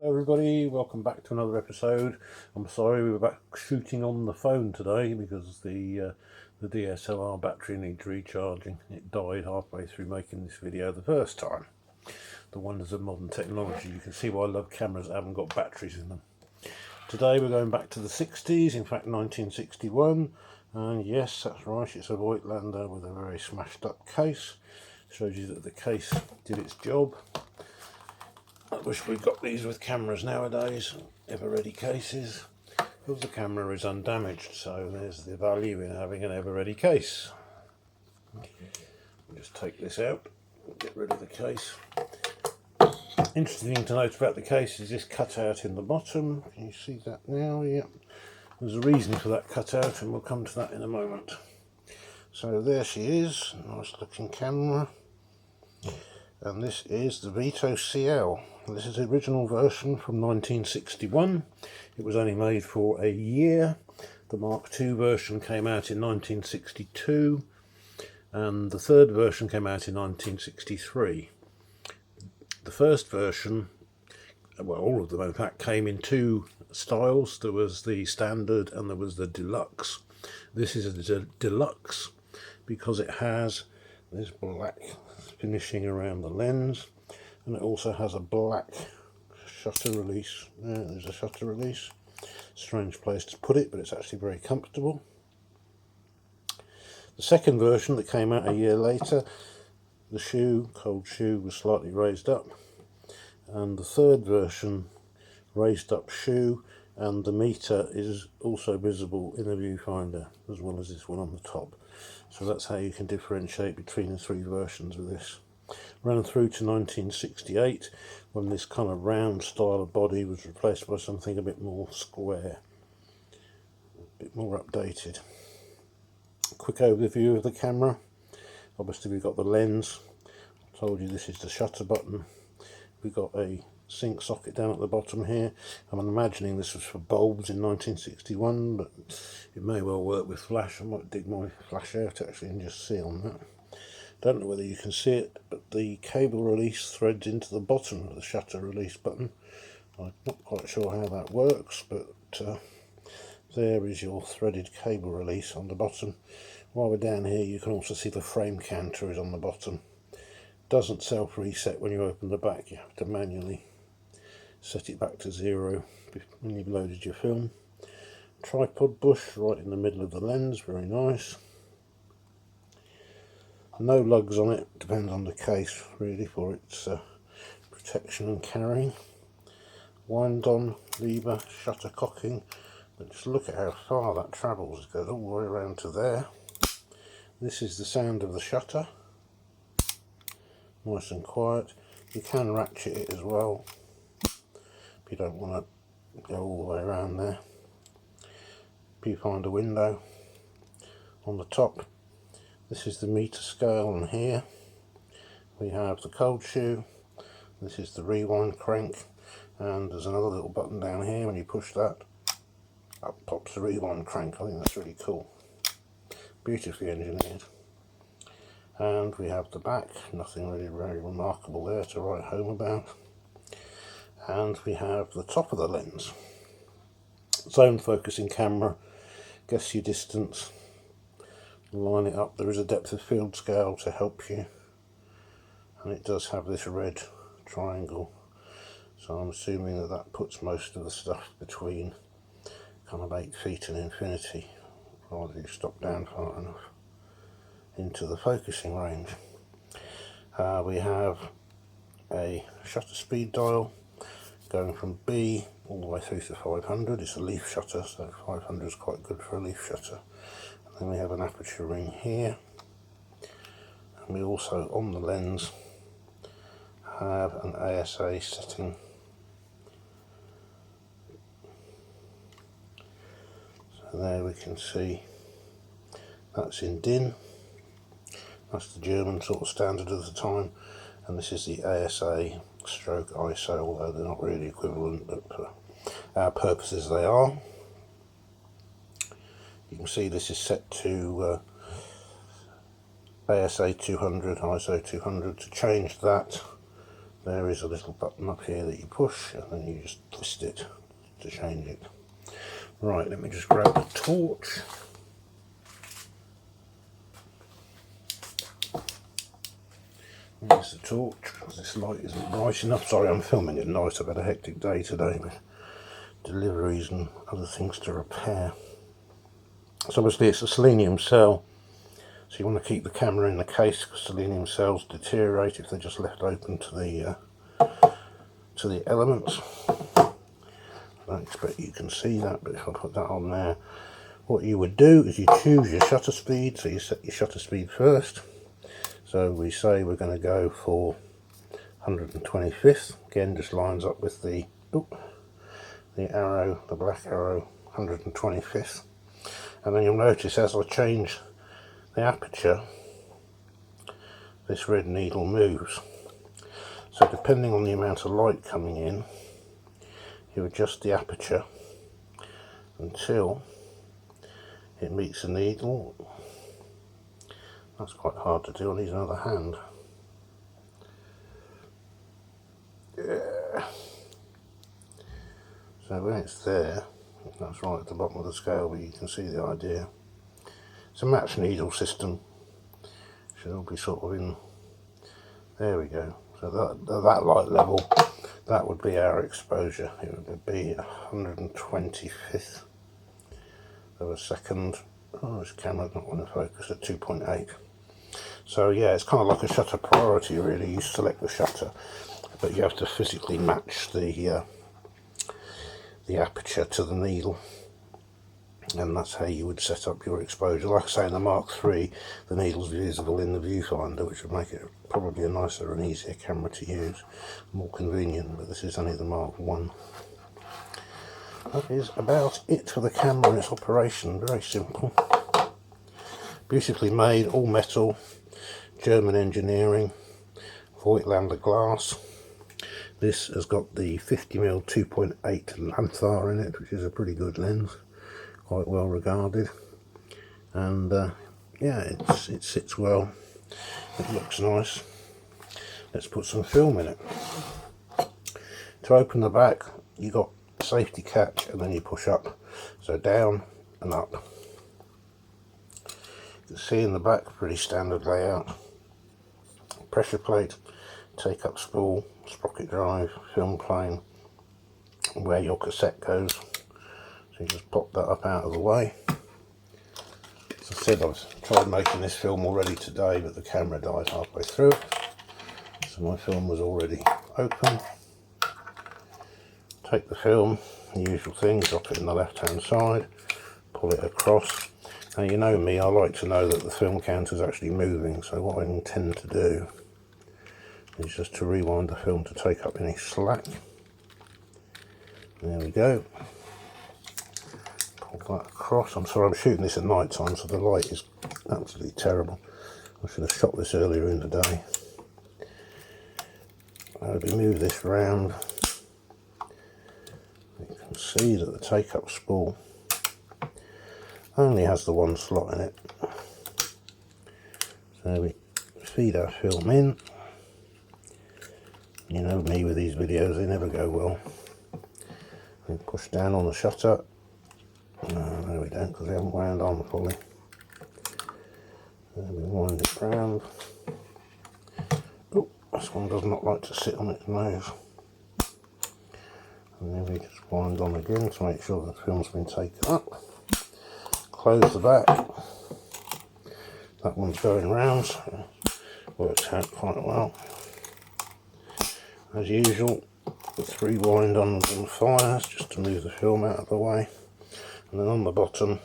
Everybody, welcome back to another episode. I'm sorry we were back shooting on the phone today because the DSLR battery needs recharging. It died halfway through making this video the first time. The wonders of modern technology. You can see why I love cameras that haven't got batteries in them. Today we're going back to the 60s, in fact 1961, and yes, that's right, it's a Voigtlander with a very smashed up case. Shows you that the case did its job. I wish we'd got these with cameras nowadays, ever-ready cases, because the camera is undamaged, so there's the value in having an ever-ready case. Just take this out, get rid of the case. Interesting thing to note about the case is this cutout in the bottom. Can you see that now? Yep. There's a reason for that cutout, and we'll come to that in a moment. So there she is, nice looking camera. And this is the Vito CL. This is the original version from 1961. It was only made for a year. The Mark II version came out in 1962, and the third version came out in 1963. The first version, well, all of them in fact, came in two styles. There was the standard and there was the deluxe. This is a deluxe because it has this black finishing around the lens, and it also has a black shutter release. There's a shutter release. Strange place to put it, but it's actually very comfortable. The second version that came out a year later, the shoe, cold shoe, was slightly raised up, and the third version, raised up shoe, and the meter is also visible in the viewfinder as well as this one on the top. So that's how you can differentiate between the three versions of this. Ran through to 1968 when this kind of round style of body was replaced by something a bit more square, a bit more updated. Quick overview of the camera. Obviously we've got the lens. I told you this is the shutter button. We've got a sync socket down at the bottom here. I'm imagining this was for bulbs in 1961, but it may well work with flash. I might dig my flash out actually and just see on that. Don't know whether you can see it, but the cable release threads into the bottom of the shutter release button. I'm not quite sure how that works, but there is your threaded cable release on the bottom. While we're down here, you can also see the frame counter is on the bottom. Doesn't self-reset when you open the back. You have to manually set it back to 0 when you've loaded your film. Tripod bush right in the middle of the lens, very nice. No lugs on it, depends on the case really for its protection and carrying. Wind on lever, shutter cocking, but just look at how far that travels. It goes all the way around to there. This is the sound of the shutter. Nice and quiet. You can ratchet it as well if you don't want to go all the way around there. Viewfinder window on the top. This is the meter scale, and here we have the cold shoe. This is the rewind crank, and there's another little button down here. When you push that, up pops the rewind crank. I think that's really cool. Beautifully engineered. And we have the back, nothing really very remarkable there to write home about. And we have the top of the lens. Zone focusing camera, guess your distance, line it up. There is a depth of field scale to help you, and it does have this red triangle, so I'm assuming that that puts most of the stuff between kind of 8 feet and infinity, rather you stop down far enough into the focusing range. We have a shutter speed dial going from B all the way through to 500. It's a leaf shutter, so 500 is quite good for a leaf shutter. And then we have an aperture ring here, and we also on the lens have an ASA setting. So there we can see that's in DIN. That's the German sort of standard of the time, and this is the ASA stroke ISO, although they're not really equivalent, but for our purposes they are. You can see this is set to ASA 200, ISO 200. To change that, there is a little button up here that you push and then you just twist it to change it. Right, let me just grab the torch. There's the torch, because this light isn't bright enough. Sorry, I'm filming at night. I've had a hectic day today with deliveries and other things to repair. So obviously it's a selenium cell, so you want to keep the camera in the case because selenium cells deteriorate if they're just left open to the elements. I don't expect you can see that, but if I put that on there, what you would do is you choose your shutter speed, so you set your shutter speed first. So we say we're going to go for 125th, again just lines up with the arrow, the black arrow, 125th. And then you'll notice as I change the aperture, this red needle moves. So depending on the amount of light coming in, you adjust the aperture until it meets the needle. That's quite hard to do, I need another hand. Yeah. So when it's there, that's right at the bottom of the scale, but you can see the idea. It's a match needle system. Should all be sort of in. There we go. So that light level, that would be our exposure. It would be 125th of a second. Oh, this camera's not going to focus at 2.8. So yeah, it's kind of like a shutter priority really. You select the shutter, but you have to physically match the aperture to the needle, and that's how you would set up your exposure. Like I say, in the Mark III, the needle's visible in the viewfinder, which would make it probably a nicer and easier camera to use, more convenient, but this is only the Mark I. That is about it for the camera and its operation. Very simple. Beautifully made, all metal, German engineering, Voigtlander glass. This has got the 50mm 2.8 Lanthar in it, which is a pretty good lens, quite well regarded. And yeah, it sits well, it looks nice. Let's put some film in it. To open the back, you got safety catch and then you push up, so down and up. You can see in the back, pretty standard layout. Pressure plate, take up spool, sprocket drive, film plane, where your cassette goes. So you just pop that up out of the way. As I said, I've tried making this film already today, but the camera died halfway through, so my film was already open. Take the film, the usual thing, drop it in the left hand side, pull it across. Now you know me, I like to know that the film counter is actually moving, so what I intend to do is just to rewind the film to take up any slack. There we go. Pull that across. I'm sorry, I'm shooting this at night time, so the light is absolutely terrible. I should have shot this earlier in the day. I'll move this round. You can see that the take-up spool only has the one slot in it. So we feed our film in. You know me with these videos, they never go well. We push down on the shutter. No, we don't, because we haven't wound on fully. Then we wind it round. Oh, this one does not like to sit on its nose. And then we just wind on again to make sure the film's been taken up. Close the back. That one's going round, so it works out quite well. As usual, let's rewind on the fires just to move the film out of the way. And then on the bottom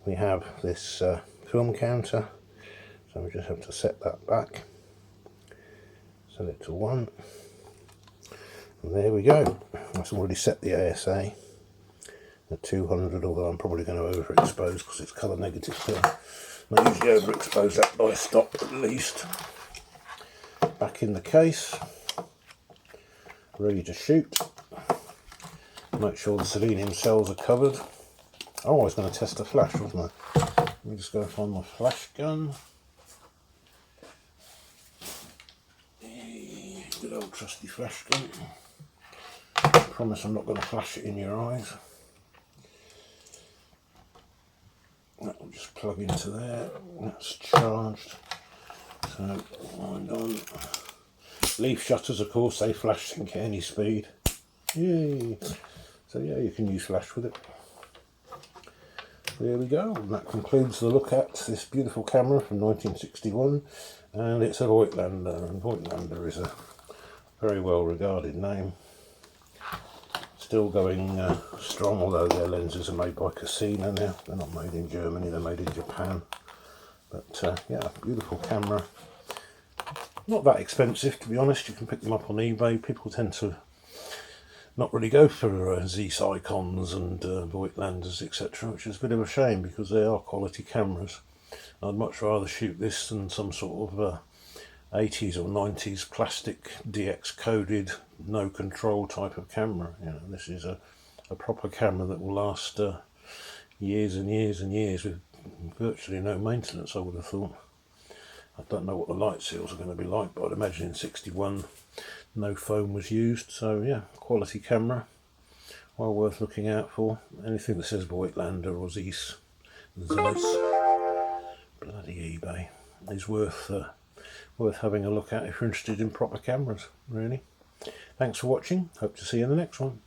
we have this film counter, so we just have to set that back, set it to 1, and there we go. I've already set the ASA at 200, although I'm probably going to overexpose because it's colour negative film. I usually overexpose that by a stop at least. Back in the case, ready to shoot. Make sure the selenium cells are covered. Oh, I was going to test the flash, wasn't I? Let me just go find my flash gun. There you good old trusty flash gun. I promise I'm not going to flash it in your eyes. That will just plug into there. That's charged. So wind on. Leaf shutters, of course, they flash sync at any speed. Yay! So yeah, you can use flash with it. There we go, and that concludes the look at this beautiful camera from 1961, and it's a Voigtlander, and Voigtlander is a very well regarded name. Still going strong, although their lenses are made by Cassina now. They're not made in Germany, they're made in Japan. But yeah, beautiful camera. Not that expensive, to be honest. You can pick them up on eBay. People tend to not really go for Zeiss Icons and Voigtlanders, etc., which is a bit of a shame because they are quality cameras. I'd much rather shoot this than some sort of 80s or 90s plastic DX coded no control type of camera. You know, this is a proper camera that will last years and years and years with virtually no maintenance, I would have thought. I don't know what the light seals are going to be like, but I'd imagine in 61 no foam was used. So yeah, quality camera, well worth looking out for. Anything that says Voigtlander or Zeiss, bloody eBay, is worth having a look at if you're interested in proper cameras, really. Thanks for watching, hope to see you in the next one.